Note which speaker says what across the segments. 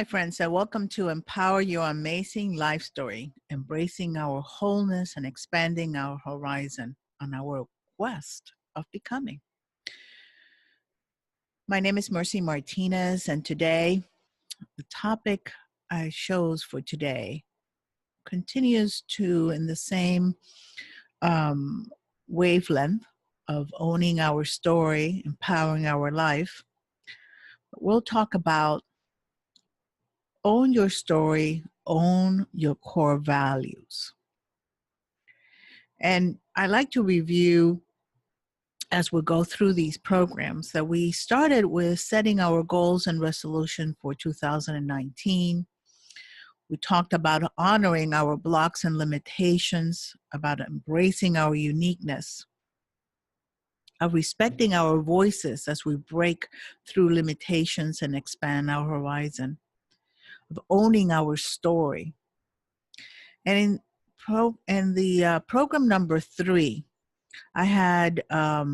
Speaker 1: my friends, and welcome to Empower Your Amazing Life Story, embracing our wholeness and expanding our horizon on our quest of becoming. My name is Mercy Martinez, and today, the topic I chose for today continues in the same wavelength of owning our story, empowering our life. We'll talk about own your story, own your core values. And I like to review as we go through these programs that we started with setting our goals and resolution for 2019. We talked about honoring our blocks and limitations, about embracing our uniqueness, of respecting our voices as we break through limitations and expand our horizon, of owning our story. And in the program number 3, I had a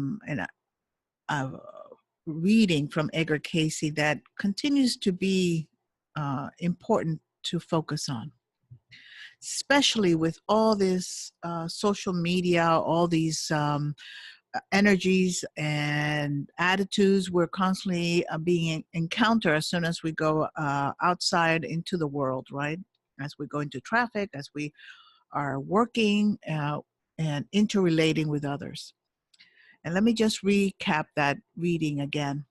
Speaker 1: reading from Edgar Cayce that continues to be important to focus on, especially with all this social media, all these energies and attitudes we're constantly being encountered as soon as we go outside into the world, right? As we go into traffic, as we are working and interrelating with others. And let me just recap that reading again.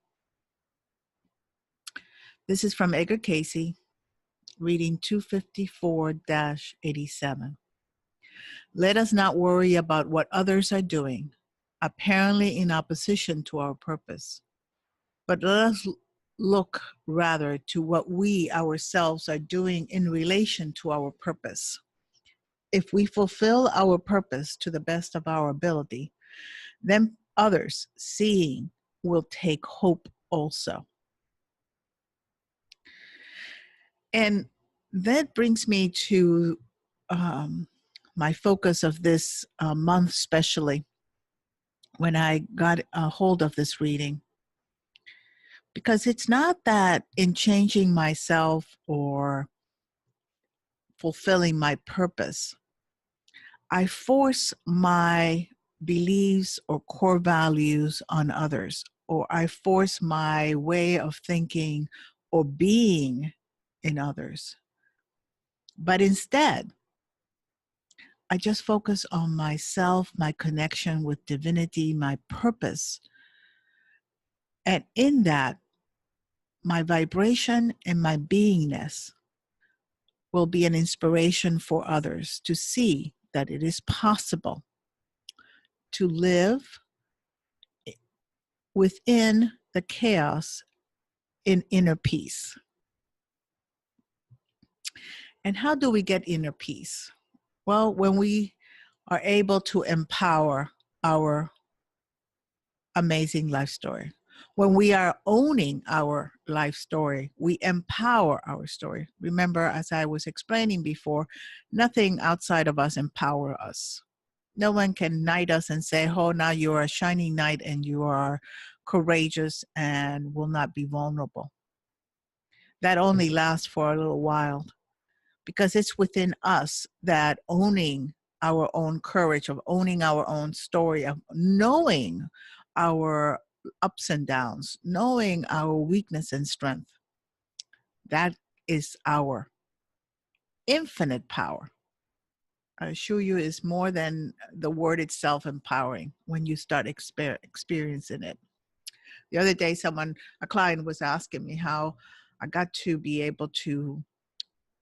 Speaker 1: This is from Edgar Cayce, reading 254-87. Let us not worry about what others are doing, apparently in opposition to our purpose, but let us look rather to what we ourselves are doing in relation to our purpose. If we fulfill our purpose to the best of our ability, then others, seeing, will take hope also. And that brings me to my focus of this month, especially when I got a hold of this reading. Because it's not that in changing myself or fulfilling my purpose, I force my beliefs or core values on others, or I force my way of thinking or being in others. But instead, I just focus on myself, my connection with divinity, my purpose. And in that, my vibration and my beingness will be an inspiration for others to see that it is possible to live within the chaos in inner peace. And how do we get inner peace? Well, when we are able to empower our amazing life story. When we are owning our life story, we empower our story. Remember, as I was explaining before, nothing outside of us empower us. No one can knight us and say, oh, now you are a shining knight and you are courageous and will not be vulnerable. That only lasts for a little while, because it's within us that owning our own courage, of owning our own story, of knowing our ups and downs, knowing our weakness and strength. That is our infinite power. I assure you, is more than the word itself, empowering, when you start experiencing it. The other day, a client was asking me how I got to be able to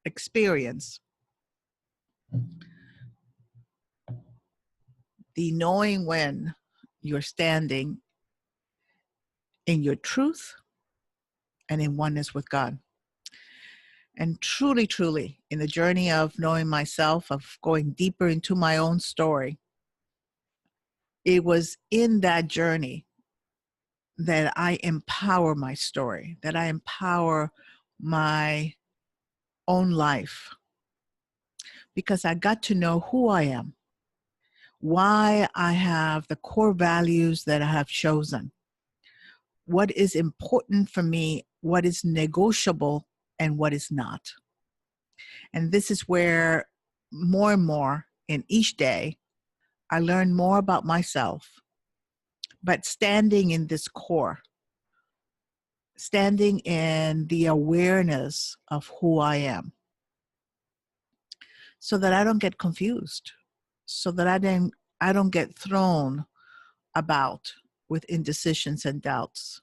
Speaker 1: experience the knowing when you're standing in your truth and in oneness with God. And truly, truly, in the journey of knowing myself, of going deeper into my own story, it was in that journey that I empower my story, that I empower my own life. Because I got to know who I am, why I have the core values that I have chosen, what is important for me, what is negotiable and what is not. And this is where more and more in each day, I learn more about myself, but standing in this core, standing in the awareness of who I am, so that I don't get confused, so that I don't get thrown about with indecisions and doubts.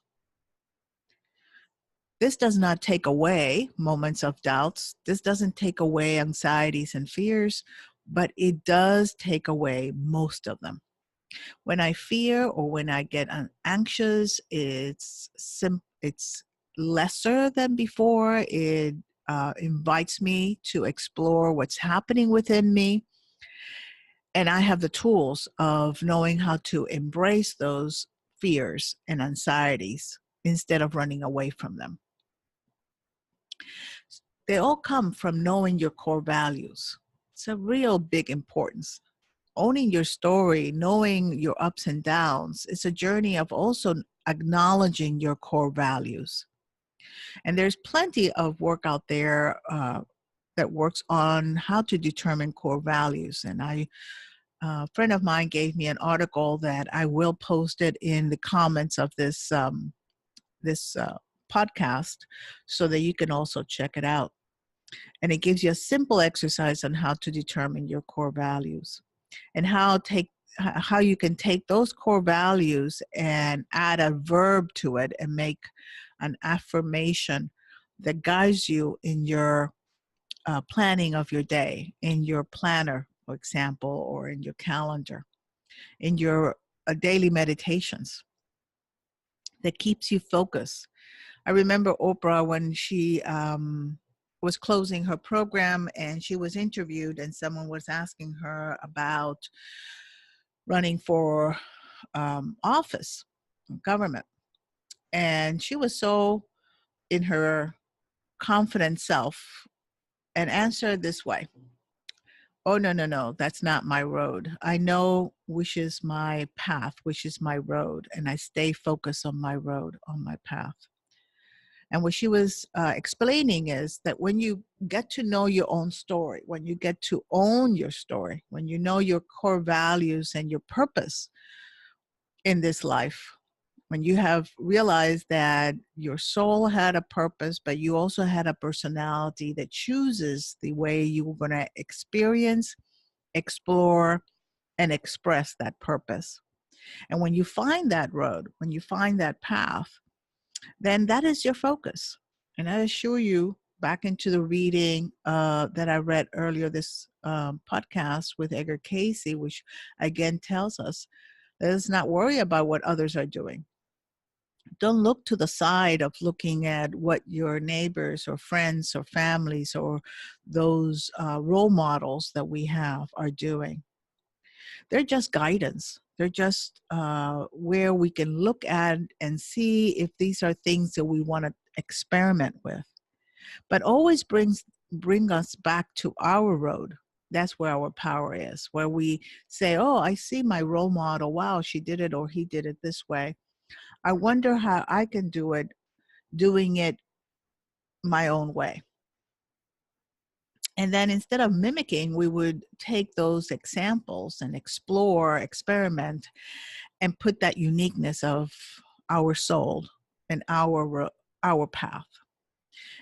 Speaker 1: This does not take away moments of doubts. This doesn't take away anxieties and fears, but it does take away most of them. When I fear or when I get anxious, it's lesser than before. It invites me to explore what's happening within me. And I have the tools of knowing how to embrace those fears and anxieties instead of running away from them. They all come from knowing your core values. It's a real big importance. Owning your story, knowing your ups and downs, it's a journey of also acknowledging your core values. And there's plenty of work out there that works on how to determine core values. And a friend of mine gave me an article that I will post it in the comments of this podcast so that you can also check it out. And it gives you a simple exercise on how to determine your core values and how you can take those core values and add a verb to it and make an affirmation that guides you in your planning of your day, in your planner, for example, or in your calendar, in your daily meditations that keeps you focused. I remember Oprah when she was closing her program and she was interviewed and someone was asking her about running for office, government. And she was so in her confident self and answered this way: "Oh, no, no, no, that's not my road. I know which is my path, which is my road, and I stay focused on my road, on my path." And what she was explaining is that when you get to know your own story, when you get to own your story, when you know your core values and your purpose in this life, when you have realized that your soul had a purpose, but you also had a personality that chooses the way you were going to experience, explore, and express that purpose. And when you find that road, when you find that path, then that is your focus. And I assure you, back into the reading that I read earlier this podcast with Edgar Casey, which again tells us, let's not worry about what others are doing. Don't look to the side of looking at what your neighbors or friends or families or those role models that we have are doing. They're just guidance. They're just where we can look at and see if these are things that we want to experiment with. But always bring us back to our road. That's where our power is, where we say, oh, I see my role model. Wow, she did it or he did it this way. I wonder how I can do it, doing it my own way. And then instead of mimicking, we would take those examples and explore, experiment, and put that uniqueness of our soul and our path.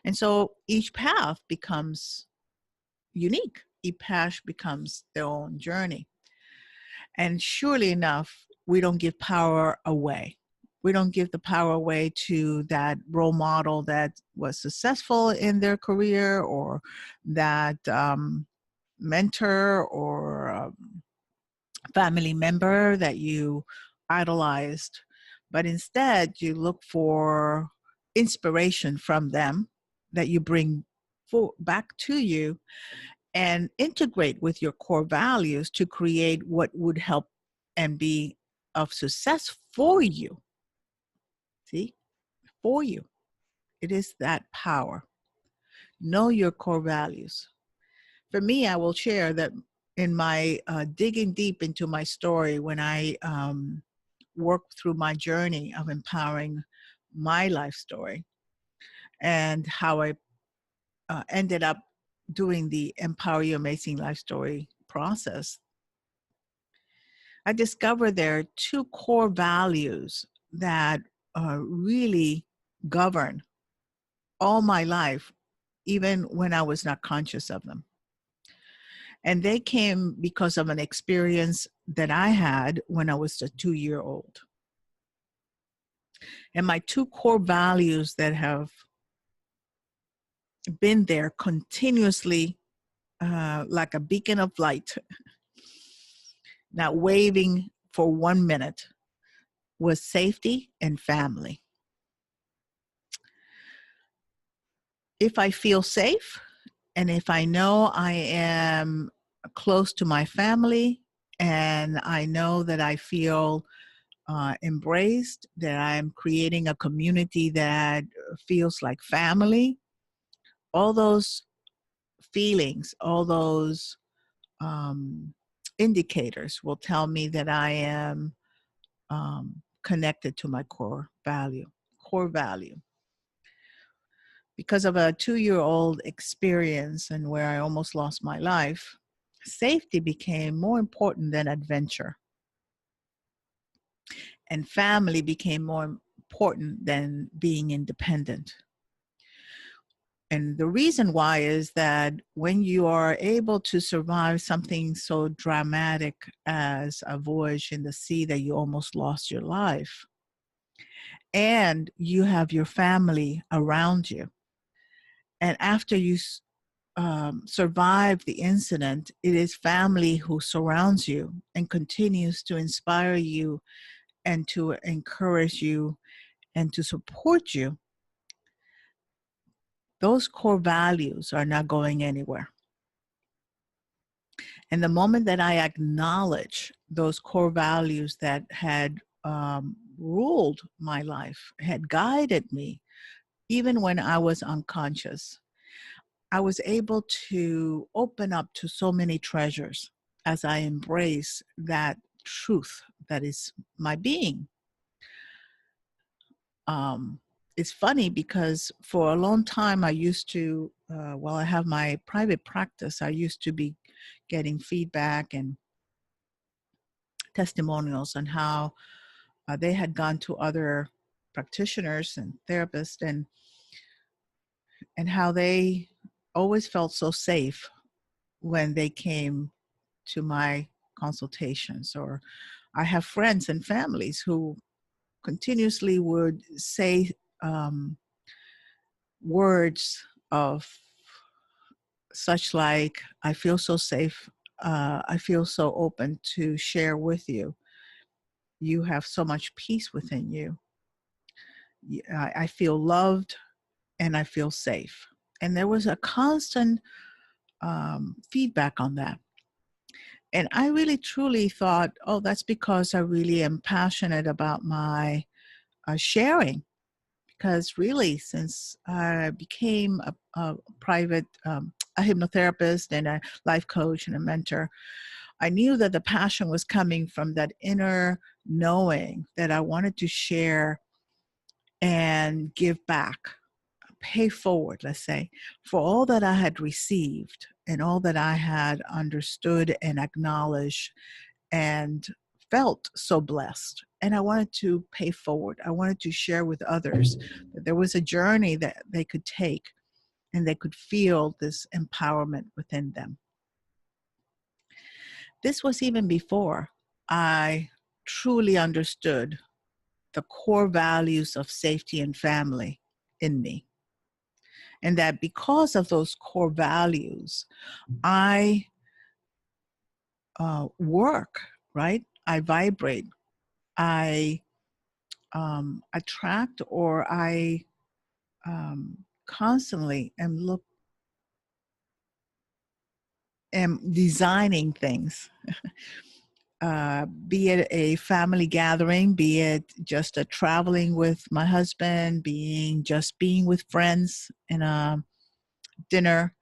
Speaker 1: And so each path becomes unique. Each path becomes their own journey. And surely enough, we don't give power away. We don't give the power away to that role model that was successful in their career, or that mentor or family member that you idolized. But instead, you look for inspiration from them that you bring back to you and integrate with your core values to create what would help and be of success for you. See, for you. It is that power. Know your core values. For me, I will share that in my digging deep into my story, when I worked through my journey of empowering my life story and how I ended up doing the Empower Your Amazing Life Story process, I discovered there are two core values that really govern all my life, even when I was not conscious of them. And they came because of an experience that I had when I was a 2-year-old. And my two core values that have been there continuously, like a beacon of light, not waving for 1 minute, was safety and family. If I feel safe, and if I know I am close to my family, and I know that I feel embraced, that I'm creating a community that feels like family, all those feelings, all those indicators will tell me that I am connected to my core value. Because of a 2-year-old experience and where I almost lost my life, safety became more important than adventure. And family became more important than being independent. And the reason why is that when you are able to survive something so dramatic as a voyage in the sea that you almost lost your life, and you have your family around you, and after you survive the incident, it is family who surrounds you and continues to inspire you and to encourage you and to support you. Those core values are not going anywhere. And the moment that I acknowledge those core values that had ruled my life, had guided me, even when I was unconscious, I was able to open up to so many treasures as I embrace that truth that is my being. It's funny because for a long time I used to, while I have my private practice, I used to be getting feedback and testimonials on how they had gone to other practitioners and therapists and how they always felt so safe when they came to my consultations. Or I have friends and families who continuously would say words of such like, I feel so safe, I feel so open to share with you. You have so much peace within you. I feel loved and I feel safe. And there was a constant feedback on that. And I really truly thought, oh, that's because I really am passionate about my sharing. Because really, since I became a private, a hypnotherapist and a life coach and a mentor, I knew that the passion was coming from that inner knowing that I wanted to share and give back, pay forward, let's say, for all that I had received and all that I had understood and acknowledged and felt so blessed. And I wanted to pay forward. I wanted to share with others that there was a journey that they could take and they could feel this empowerment within them. This was even before I truly understood the core values of safety and family in me. And that because of those core values, I work, right? I vibrate. I attract, or I constantly am designing things, be it a family gathering, be it just a traveling with my husband, being with friends in a dinner.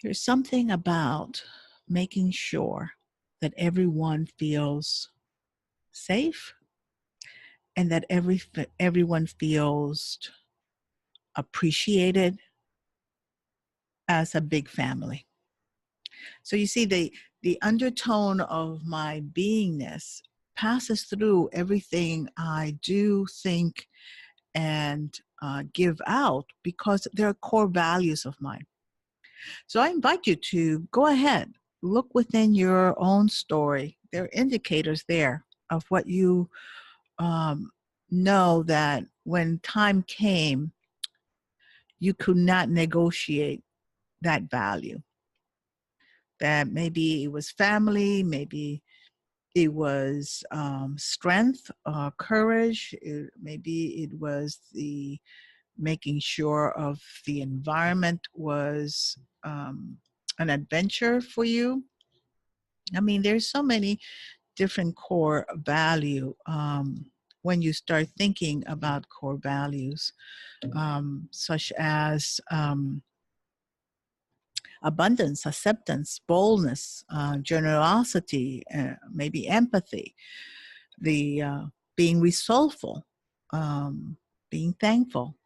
Speaker 1: There's something about making sure that everyone feels safe and that everyone feels appreciated as a big family. So you see, the undertone of my beingness passes through everything I do, think, and give out because they're core values of mine. So I invite you to go ahead, look within your own story. There are indicators there of what you um, know that when time came, you could not negotiate that value. That maybe it was family, maybe it was strength, courage, maybe it was the making sure of the environment was an adventure for you. I mean, there's so many different core value when you start thinking about core values, such as abundance, acceptance, boldness, generosity, maybe empathy, the being resourceful, being thankful,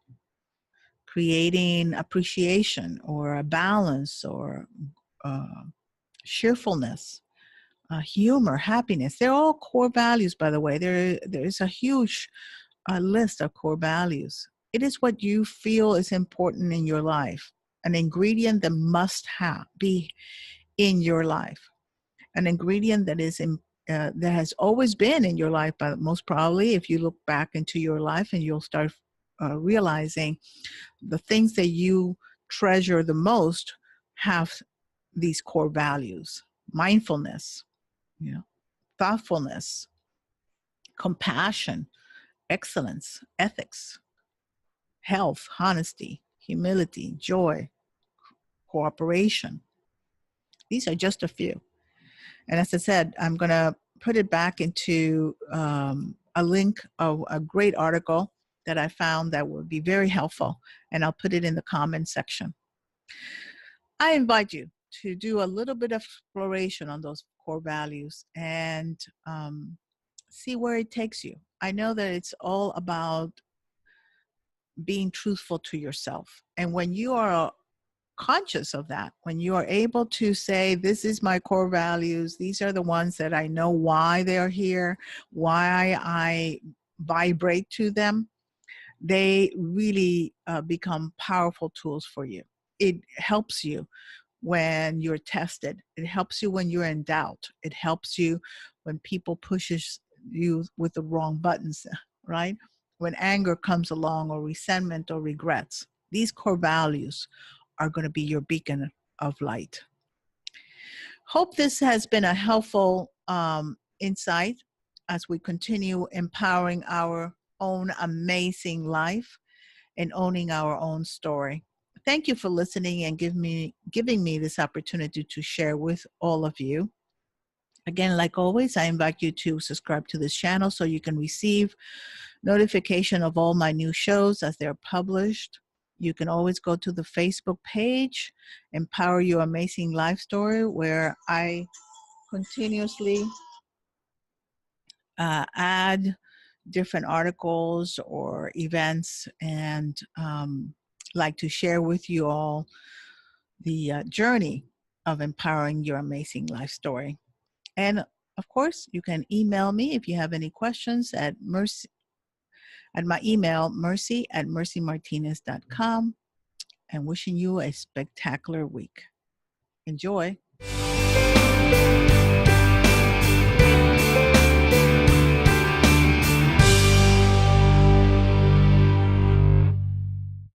Speaker 1: creating appreciation or a balance or uh, cheerfulness, humor, happiness. They're all core values, by the way. There is a huge list of core values. It is what you feel is important in your life, an ingredient that must be in your life, an ingredient that is in, that has always been in your life, but most probably if you look back into your life and you'll start realizing the things that you treasure the most have these core values: mindfulness, you know, thoughtfulness, compassion, excellence, ethics, health, honesty, humility, joy, cooperation. These are just a few. And as I said, I'm going to put it back into a link of a great article that I found that would be very helpful. And I'll put it in the comment section. I invite you to do a little bit of exploration on those core values and see where it takes you. I know that it's all about being truthful to yourself. And when you are conscious of that, when you are able to say, this is my core values, these are the ones that I know why they're here, why I vibrate to them, they really become powerful tools for you. It helps you when you're tested. It helps you when you're in doubt. It helps you when people pushes you with the wrong buttons, right? When anger comes along or resentment or regrets. These core values are going to be your beacon of light. Hope this has been a helpful insight as we continue empowering our own amazing life and owning our own story. Thank you for listening and giving me this opportunity to share with all of you. Again, like always, I invite you to subscribe to this channel so you can receive notification of all my new shows as they're published. You can always go to the Facebook page, Empower Your Amazing Life Story, where I continuously add different articles or events and like to share with you all the journey of empowering your amazing life story. And of course, you can email me if you have any questions at my email, mercy@mercymartinez.com, and wishing you a spectacular week. Enjoy.